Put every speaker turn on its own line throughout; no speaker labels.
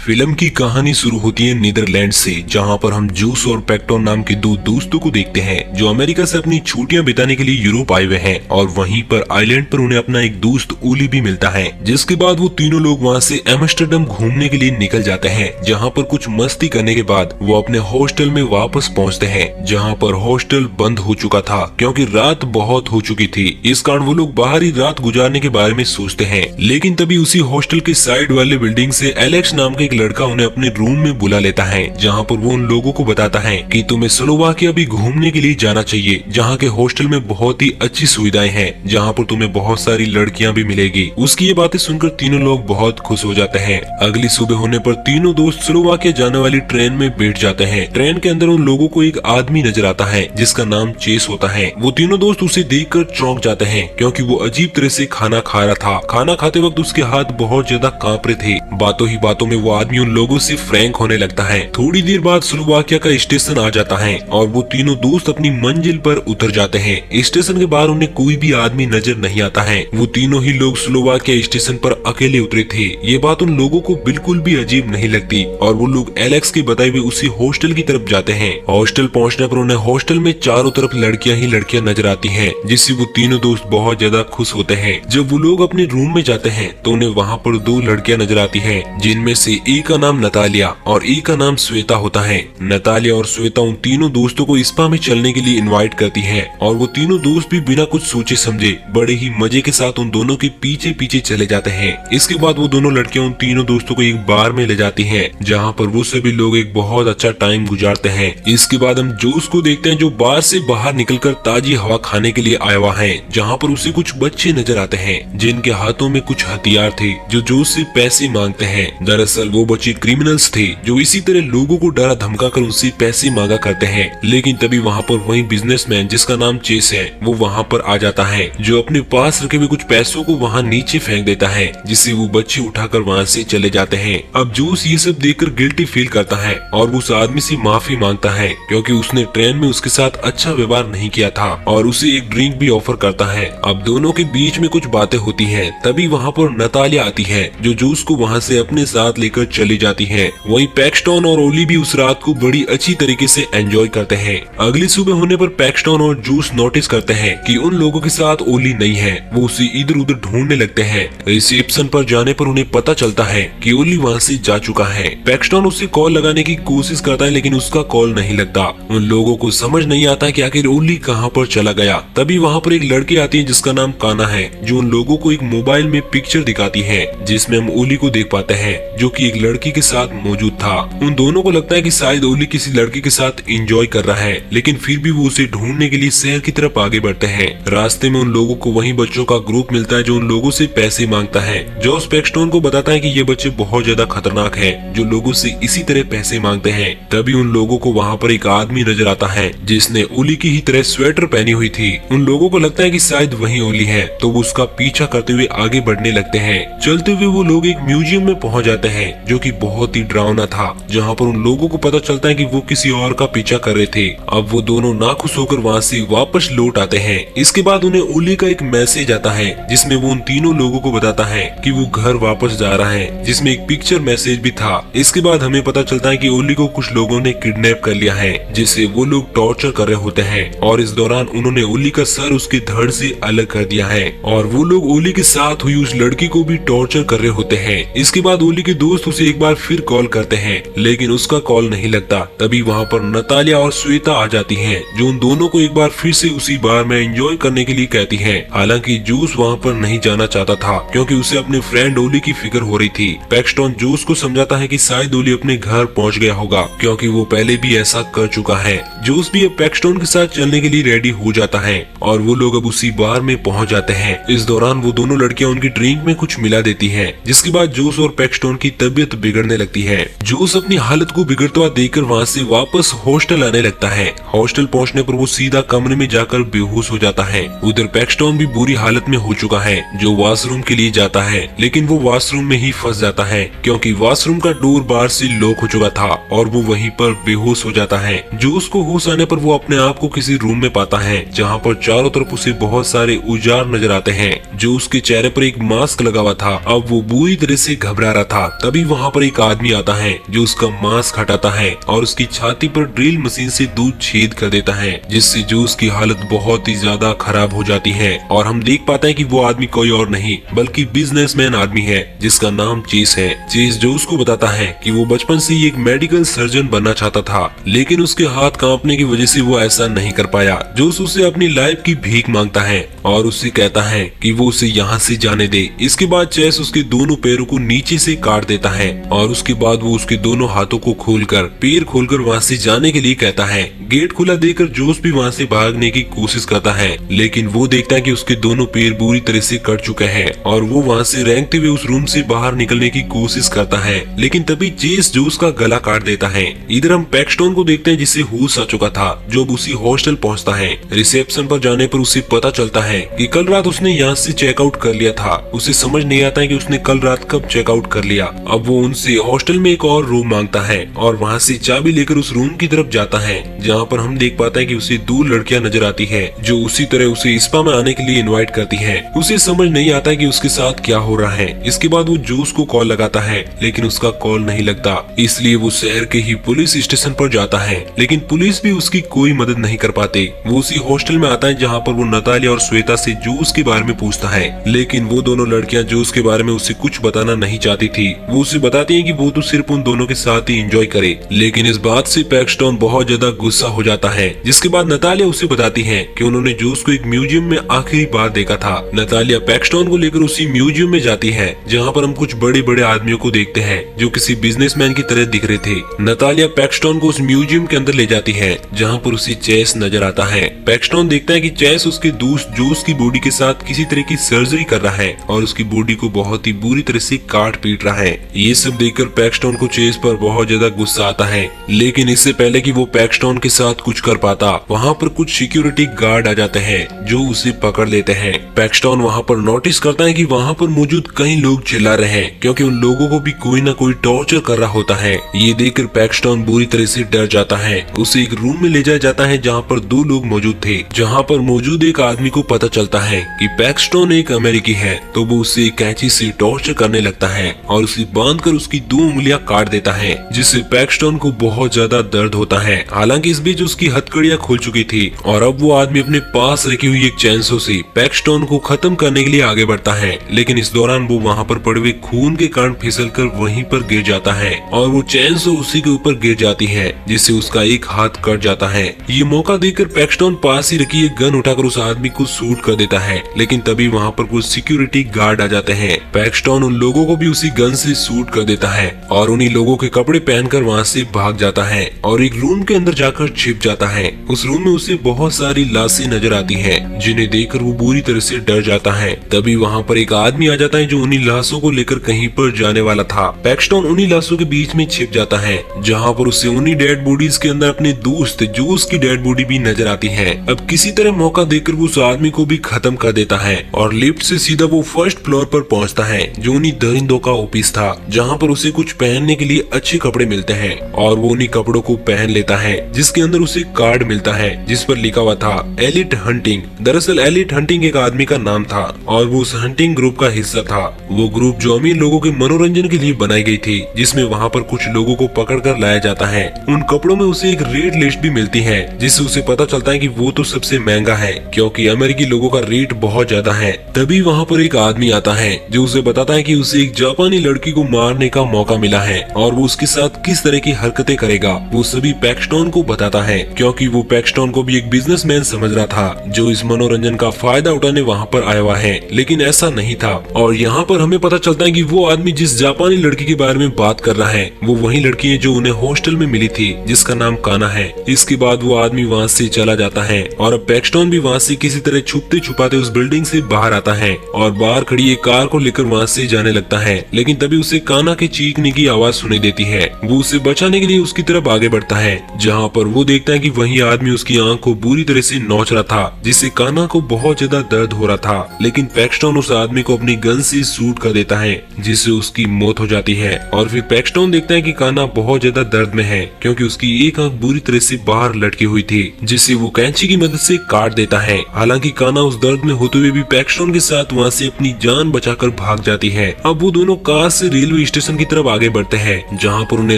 Film की कहानी शुरू होती है नीदरलैंड से, जहां पर हम जूस और पैक्टोन नाम के दो दोस्तों को देखते हैं जो अमेरिका से अपनी छुट्टियां बिताने के लिए यूरोप आए हुए हैं। और वहीं पर आइलैंड पर उन्हें अपना एक दोस्त ओली भी मिलता है, जिसके बाद वो तीनों लोग वहां से एम्स्टर्डम घूमने के लिए निकल जाते हैं, जहां पर कुछ मस्ती करने के बाद वो अपने हॉस्टल में वापस पहुंचते हैं, जहां पर हॉस्टल बंद हो चुका था क्योंकि रात बहुत हो चुकी थी। इस कारण वो लोग बाहर ही रात गुजारने के बारे में सोचते हैं। लेकिन तभी उसी हॉस्टल के साइड वाले बिल्डिंग से एलेक्स नाम का एक लड़का उन्हें अपने रूम में बुला लेता है, जहां पर वो उन लोगों को बताता है कि तुम्हें स्लोवाकिया भी घूमने के लिए जाना चाहिए, जहां के हॉस्टल में बहुत ही अच्छी सुविधाएं हैं, जहां पर तुम्हें बहुत सारी लड़कियां भी मिलेगी। उसकी ये बातें सुनकर तीनों लोग बहुत खुश हो जाते हैं। अगली सुबह होने पर तीनों दोस्त स्लोवाकिया जाने वाली ट्रेन में बैठ जाते हैं। ट्रेन के अंदर उन लोगों को एक आदमी नजर आता है जिसका नाम चेस होता है। वो तीनों दोस्त उसे देखकर चौंक जाते हैं क्योंकि वो अजीब तरह से खाना खा रहा था। खाना खाते वक्त उसके हाथ बहुत ज्यादा कांप रहे थे। बातों ही बातों में वो आदमी उन लोगों से फ्रैंक होने लगता है। थोड़ी देर बाद स्लोवाकिया का स्टेशन आ जाता है और वो तीनों दोस्त अपनी मंजिल पर उतर जाते हैं। स्टेशन के बाहर उन्हें कोई भी आदमी नजर नहीं आता है। वो तीनों ही लोग स्लोवाकिया स्टेशन पर अकेले उतरे थे। ये बात उन लोगों को बिल्कुल भी अजीब नहीं लगती और वो लोग एलेक्स के बताए हुए उसी हॉस्टल की तरफ जाते हैं। हॉस्टल पहुंचने पर उन्हें हॉस्टल में चारों तरफ लड़कियां ही लड़कियां नजर आती हैं, जिससे वो तीनों दोस्त बहुत ज्यादा खुश होते हैं। जब वो लोग अपने रूम में जाते हैं तो उन्हें वहाँ पर दो लड़कियां नजर आती हैं, जिनमें से एक का नाम नतालिया और एक का नाम श्वेता होता है। नतालिया और श्वेता उन तीनों दोस्तों को स्पा में चलने के लिए इनवाइट करती हैं और वो तीनों दोस्त भी बिना कुछ सोचे समझे बड़े ही मजे के साथ उन दोनों के पीछे पीछे चले जाते हैं। इसके बाद वो दोनों लड़कियां उन तीनों दोस्तों को एक बार में ले जाती हैं, जहाँ पर वो सभी लोग एक बहुत अच्छा टाइम गुजारते हैं। इसके बाद हम जोस को देखते हैं जो बार से बाहर निकलकर ताजी हवा खाने के लिए आया हुआ है, जहाँ पर उसे कुछ बच्चे नजर आते हैं जिनके हाथों में कुछ हथियार थे जो जोस से पैसे मांगते हैं। दरअसल वो बच्चे क्रिमिनल्स थे जो इसी तरह लोगों को डरा धमका कर उनसे पैसे मांगा करते हैं। लेकिन तभी वहाँ पर वही बिजनेसमैन जिसका नाम चेस है वो वहाँ पर आ जाता है, जो अपने पास रखे हुए कुछ पैसों को वहाँ नीचे फेंक देता है, जिससे वो बच्चे उठाकर वहाँ से चले जाते हैं। अब जोस ये सब देखकर गिल्टी फील करता है और वो उस आदमी से माफी मांगता है क्योंकि उसने ट्रेन में उसके साथ अच्छा व्यवहार नहीं किया था और उसे एक ड्रिंक भी ऑफर करता है। अब दोनों के बीच में कुछ बातें होती हैं। तभी वहाँ पर नतालिया आती है जो जूस को वहाँ से अपने साथ लेकर चली जाती है। वहीं पैक्सटन और ओली भी उस रात को बड़ी अच्छी तरीके से एंजॉय करते हैं। अगली सुबह होने पर पैक्सटन और जूस नोटिस करते हैं कि उन लोगों के साथ ओली नहीं है। वो उसे इधर उधर ढूंढने लगते हैं। रिसेप्शन पर जाने पर उन्हें पता चलता है कि ओली वहाँ से जा चुका है। पैक्सटन उसे कॉल लगाने की कोशिश करता है लेकिन उसका कॉल नहीं लगता। उन लोगों को समझ नहीं आता कि आखिर ओली कहाँ पर चला गया। तभी वहाँ पर एक लड़की आती है जिसका नाम काना है, जो उन लोगों को एक मोबाइल में पिक्चर दिखाती है जिसमें हम ओली को देख पाते हैं जो कि एक लड़की के साथ मौजूद था। उन दोनों को लगता है कि शायद ओली किसी लड़की के साथ एंजॉय कर रहा है, लेकिन फिर भी वो उसे ढूंढने के लिए शहर की तरफ आगे बढ़ते हैं। रास्ते में उन लोगों को वही बच्चों का ग्रुप मिलता है जो उन लोगों से पैसे मांगता है। जॉस पैक्सटन को बताता है कि ये बच्चे बहुत ज्यादा खतरनाक हैं जो लोगों से इसी तरह पैसे मांगते हैं। तभी उन लोगों को वहाँ पर एक आदमी नजर आता है जिसने ओली की ही तरह स्वेटर पहनी हुई थी। उन लोगों को लगता है कि शायद वही ओली है, तो वो उसका पीछा करते हुए आगे बढ़ने लगते हैं। चलते हुए वो लोग एक म्यूजियम में पहुंच जाते हैं जो कि बहुत ही डरावना था, जहां पर उन लोगों को पता चलता है कि वो किसी और का पीछा कर रहे थे। अब वो दोनों नाखुश होकर वहां से वापस लौट आते हैं। इसके बाद उन्हें ओली का एक मैसेज आता है जिसमें वो उन तीनों लोगों को बताता है कि वो घर वापस जा रहा है, जिसमें एक पिक्चर मैसेज भी था। इसके बाद हमें पता चलता है कि ओली को कुछ लोगों ने किडनैप कर लिया है, जिससे वो लोग टॉर्चर कर रहे होते हैं और इस दौरान उन्होंने ओली का सर उसके धड़ से अलग कर दिया है और वो लोग ओली के साथ हुई उस लड़की को भी टॉर्चर कर रहे होते हैं। इसके बाद ओली के दोस्त उसे एक बार फिर कॉल करते हैं लेकिन उसका कॉल नहीं लगता। तभी वहाँ पर नतालिया और श्वेता आ जाती हैं जो उन दोनों को एक बार फिर से उसी बार में एंजॉय करने के लिए कहती हैं। हालांकि जूस वहाँ पर नहीं जाना चाहता था क्योंकि उसे अपने फ्रेंड ओली की फिक्र हो रही थी। पैक्सटन जूस को समझाता है कि शायद ओली अपने घर पहुँच गया होगा क्योंकि वो पहले भी ऐसा कर चुका है। जूस भी अब पैक्सटन के साथ चलने के लिए रेडी हो जाता है और वो लोग अब उसी बार में पहुँच जाते हैं। इस दौरान वो दोनों लड़कियां उनकी ड्रिंक में कुछ मिला देती हैं, जिसके बाद जूस और पैक्सटन की तबीयत बिगड़ने लगती है। जूस अपनी हालत को बिगड़ता हुआ देखकर वहाँ से वापस हॉस्टल आने लगता है। हॉस्टल पहुँचने पर वो सीधा कमरे में जाकर बेहोश हो जाता है। उधर पैक्सटन भी बुरी हालत में हो चुका है, जो वॉशरूम के लिए जाता है लेकिन वो वॉशरूम में ही फंस जाता है क्योंकि वॉशरूम का डोर बाहर से लॉक हो चुका था और वो वहीं पर बेहोश हो जाता है। जूस को होश आने पर वो अपने आप को किसी रूम में पाता है जहाँ पर चारों तरफ उसे बहुत सारे उजार नजर आते हैं। जो उसके चेहरे पर एक मास्क लगा हुआ था, अब वो बुरी तरह से घबरा रहा था। तभी वहाँ पर एक आदमी आता है जो उसका मास्क हटाता है और उसकी छाती पर ड्रिल मशीन से दूध छेद कर देता है, जिससे जूस की हालत बहुत ही ज्यादा खराब हो जाती है। और हम देख पाते हैं कि वो आदमी कोई और नहीं बल्कि बिजनेसमैन आदमी है जिसका नाम चेस है। चेस जूस को बताता है कि वो बचपन से ही एक मेडिकल सर्जन बनना चाहता था, लेकिन उसके हाथ कांपने की वजह से वो ऐसा नहीं कर पाया। जूस उससे अपनी लाइफ की भीख मांगता है और उससे कहता है कि वो उसे यहाँ से जाने दे। इसके बाद चेस उसके दोनों पैरों को नीचे से काट देता है और उसके बाद वो उसके दोनों हाथों को खोलकर पैर खोलकर वहाँ से जाने के लिए कहता है। गेट खुला देखकर जोस भी वहाँ से भागने की कोशिश करता है, लेकिन वो देखता है कि उसके दोनों पैर बुरी तरह से कट चुके हैं और वो वहाँ से रेंगते हुए उस रूम से बाहर निकलने की कोशिश करता है, लेकिन तभी चेस जोस का गला काट देता है। इधर हम पैक्सटोन को देखते हैं जिससे होश आ चुका था, जो अब उसी हॉस्टल पहुँचता है। रिसेप्शन पर जाने पर उसे पता चलता है कि कल रात उसने यहाँ से चेकआउट कर लिया था। उसे समझ नहीं आता है कि उसने कल रात कब चेकआउट कर लिया। अब वो उनसे हॉस्टल में एक और रूम मांगता है और वहाँ से चाबी लेकर उस रूम की तरफ जाता है, जहाँ पर हम देख पाते हैं कि उसे दो लड़कियां नजर आती है जो उसी तरह उसे स्पा में आने के लिए इनवाइट करती है। उसे समझ नहीं आता है कि उसके साथ क्या हो रहा है। इसके बाद वो जूस को कॉल लगाता है, लेकिन उसका कॉल नहीं लगता, इसलिए वो शहर के ही पुलिस स्टेशन पर जाता है, लेकिन पुलिस भी उसकी कोई मदद नहीं कर पाते। वो उसी हॉस्टल में आता है जहाँ पर वो नतालिया और श्वेता से जूस के बारे में पूछता है, लेकिन वो दोनों लड़कियां जूस के बारे में उसे कुछ बताना नहीं चाहती थी। वो उसे बताती है कि वो तो सिर्फ उन दोनों के साथ ही एंजॉय करे, लेकिन इस बात से पैक्सटोन बहुत ज्यादा गुस्सा हो जाता है। जिसके बाद नतालिया उसे बताती है कि उन्होंने जूस को एक म्यूजियम में आखिरी बार देखा था। नतालिया पैक्सटोन को लेकर उसी म्यूजियम में जाती है जहाँ पर हम कुछ बड़े बड़े आदमियों को देखते हैं जो किसी बिजनेसमैन की तरह दिख रहे थे। नतालिया पैक्सटोन को उस म्यूजियम के अंदर ले जाती है जहाँ पर उसे चेस नजर आता है। पैक्सटोन देखता है कि चेस उसके दोस्त जूस की बॉडी के साथ किसी तरह की सर्जरी कर रहा है और उसकी बॉडी को बहुत ही बुरी तरह से काट पीट रहा है। ये सब देखकर पैक्सटोन को चेस पर बहुत ज्यादा गुस्सा आता है, लेकिन इससे पहले कि वो पैक्सटोन के साथ कुछ कर पाता, वहाँ पर कुछ सिक्योरिटी गार्ड आ जाते हैं जो उसे पकड़ लेते हैं। पैक्सटोन वहाँ पर नोटिस करता है कि वहाँ पर मौजूद कई लोग चिल्ला रहे हैं क्योंकि उन लोगों को भी कोई ना कोई टॉर्चर कर रहा होता है। ये देखकर पैक्सटोन बुरी तरह से डर जाता है। उसे एक रूम में ले जाया जाता है जहाँ पर दो लोग मौजूद थे। जहाँ पर मौजूद एक आदमी को पता चलता है कि पैक्सटोन एक अमेरिकी है, तो वो उसे कैंची से टॉर्चर करने लगता है और उसे बांधकर उसकी 2 उंगलियां काट देता है, जिससे पैक्सटोन को बहुत ज्यादा दर्द होता है। हालांकि इस बीच उसकी हथकड़ियां खुल चुकी थी और अब वो आदमी अपने पास रखी हुई एक चैनसो से पैक्सटोन को खत्म करने के लिए आगे बढ़ता है, लेकिन इस दौरान वो वहाँ पर पड़े हुए खून के कारण फिसलकर वहीं पर गिर जाता है और वो चैनसो उसी के ऊपर गिर जाती है, जिससे उसका एक हाथ कट जाता है। ये मौका देखकर पैक्सटोन पास ही रखी एक गन उठाकर उस आदमी को शूट कर देता है, लेकिन तभी वहाँ पर कुछ सिक्योरिटी गार्ड आ जाते हैं। पैक्सटोन उन लोगों को भी उसी गन से शूट कर देता है और उन्हीं लोगों के कपड़े पहनकर वहाँ से भाग जाता है और एक रूम के अंदर जाकर छिप जाता है। उस रूम में उसे बहुत सारी लाशें नजर आती हैं, जिन्हें देखकर वो बुरी तरह से डर जाता है। तभी वहाँ पर एक आदमी आ जाता है जो उन्हीं लाशों को लेकर कहीं पर जाने वाला था। पैक्सटोन उन्हीं लाशों के बीच में छिप जाता है जहाँ पर उसे उन्हीं डेड बॉडीज के अंदर अपने दोस्त जूस की डेड बॉडी भी नजर आती है। अब किसी तरह मौका देखकर वो उस आदमी को भी खत्म कर देता है और लिफ्ट से सीधा वो फर्स्ट फ्लोर पर पहुंचता है जो उन्हीं दरिंदों का ऑफिस था, जहां पर उसे कुछ पहनने के लिए अच्छे कपड़े मिलते हैं और वो उन्हीं कपड़ों को पहन लेता है, जिसके अंदर उसे कार्ड मिलता है जिस पर लिखा हुआ था एलिट हंटिंग। दरअसल एलिट हंटिंग एक आदमी का नाम था और वो उस हंटिंग ग्रुप का हिस्सा था। वो ग्रुप जो अमीर लोगों के मनोरंजन के लिए बनाई गई थी, जिसमें वहाँ पर कुछ लोगों को पकड़ कर लाया जाता है। उन कपड़ों में उसे एक रेट लिस्ट भी मिलती है, जिससे उसे पता चलता है कि वो तो सबसे महंगा है क्योंकि अमेरिकी लोगों का रेट बहुत ज्यादा है। तभी वहाँ पर एक आदमी आता है जो उसे बताता है कि उसे एक जापानी लड़की को मारने का मौका मिला है और वो उसके साथ किस तरह की हरकतें करेगा वो सभी पैक्सटोन को बताता है, क्योंकि वो पैक्सटोन को भी एक बिजनेसमैन समझ रहा था जो इस मनोरंजन का फायदा उठाने वहाँ पर आया हुआ है, लेकिन ऐसा नहीं था। और यहाँ पर हमें पता चलता है कि वो आदमी जिस जापानी लड़की के बारे में बात कर रहा है वो वही लड़की है जो उन्हें हॉस्टल में मिली थी, जिसका नाम काना है। इसके बाद वो आदमी वहाँ से चला जाता है और अब पैक्सटोन भी वहाँ से किसी तरह छुपते छुपाते उस बिल्डिंग से बाहर आता है और बाहर खड़ी एक कार को लेकर वहाँ से जाने लगता है, लेकिन तभी उसे काना के चीखने की आवाज सुनाई देती है। वो उसे बचाने के लिए उसकी तरफ आगे बढ़ता है, जहाँ पर वो देखता है कि वही आदमी उसकी आंख को बुरी तरह से नोच रहा था, जिससे काना को बहुत ज्यादा दर्द हो रहा था। लेकिन पैक्सटोन उस आदमी को अपनी गन से शूट कर देता है, जिससे उसकी मौत हो जाती है। और फिर पैक्सटोन देखता है कि काना बहुत ज्यादा दर्द में है क्योंकि उसकी एक आंख बुरी तरह से बाहर लटकी हुई थी, जिसे वो कैंची की मदद से काट देता है। हालांकि काना उस दर्द में होते हुए भी पैक्सटोन के साथ वहाँ से अपनी जान बचाकर भाग जाती है। अब वो दोनों कार से रेलवे रेलवे स्टेशन की तरफ आगे बढ़ते हैं, जहाँ पर उन्हें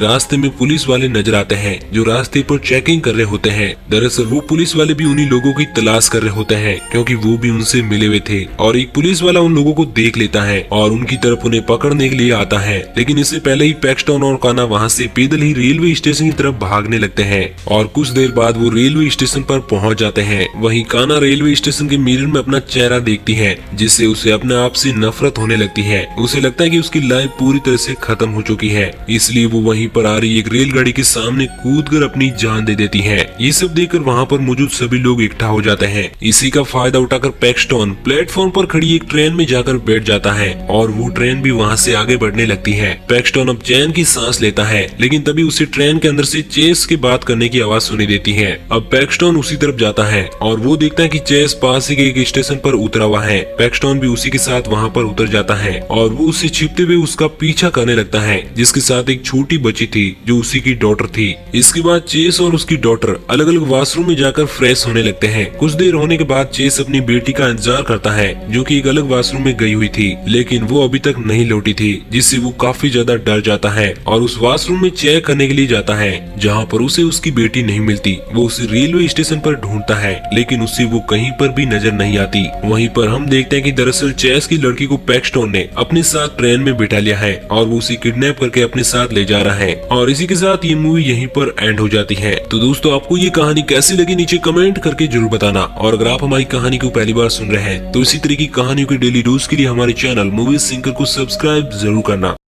रास्ते में पुलिस वाले नजर आते हैं जो रास्ते पर चेकिंग कर रहे होते हैं। दरअसल वो पुलिस वाले भी उन्हीं लोगों की तलाश कर रहे होते हैं, क्योंकि वो भी उनसे मिले हुए थे। और एक पुलिस वाला उन लोगों को देख लेता है और उनकी तरफ उन्हें पकड़ने के लिए आता है, लेकिन इससे पहले ही पैक्सटन और काना वहाँ से पैदल ही रेलवे स्टेशन की तरफ भागने लगते हैं। और कुछ देर बाद वो रेलवे स्टेशन पर पहुँच जाते हैं। वहीं काना रेलवे स्टेशन के मिरर में अपना चेहरा देखती है, जिससे उसे अपने आप से नफरत होने लगती है। उसे लगता है कि उसकी लाइफ पूरी तरह से खत्म हो चुकी है, इसलिए वो वहीं पर आ रही एक रेलगाड़ी के सामने कूदकर अपनी जान दे देती है। ये सब देखकर वहाँ पर मौजूद सभी लोग इकट्ठा हो जाते हैं। इसी का फायदा उठाकर पैक्सटन प्लेटफॉर्म पर खड़ी एक ट्रेन में जाकर बैठ जाता है और वो ट्रेन भी वहाँ से आगे बढ़ने लगती है। पैक्सटन अब चैन की सांस लेता है, लेकिन तभी उसे ट्रेन के अंदर से चेस के बात करने की आवाज सुनी देती है। अब पैक्सटन उसी तरफ जाता है और वो देखता है कि चेस पास ही के एक स्टेशन पर उतरा हुआ है। पैक्सटन भी उसी के साथ वहाँ पर उतर जाता है और वो उससे छिपते हुए उसका पीछा करने लगता है, जिसके साथ एक छोटी बच्ची थी जो उसी की डॉटर थी। इसके बाद चेस और उसकी डॉटर अलग अलग वॉशरूम में जाकर फ्रेश होने लगते हैं। कुछ देर होने के बाद चेस अपनी बेटी का इंतजार करता है, जो कि एक अलग वॉशरूम में गई हुई थी, लेकिन वो अभी तक नहीं लौटी थी, जिससे वो काफी ज्यादा डर जाता है और उस वॉशरूम में चेक करने के लिए जाता है, जहाँ पर उसे उसकी बेटी नहीं मिलती। वो उसे रेलवे स्टेशन पर ढूंढता है, लेकिन उससे वो कहीं पर भी नजर नहीं आती। वहीं पर हम देखते हैं कि दरअसल चेस की लड़की को पैक्सटन ने अपने साथ ट्रेन में बिठा लिया है और वो उसे किडनैप करके अपने साथ ले जा रहा है। और इसी के साथ ये मूवी यहीं पर एंड हो जाती है। तो दोस्तों, आपको ये कहानी कैसी लगी नीचे कमेंट करके जरूर बताना। और अगर आप हमारी कहानी को पहली बार सुन रहे हैं तो इसी तरह की कहानियों के डेली डोज के लिए हमारे चैनल मूवी सिंकर को सब्सक्राइब जरूर करना।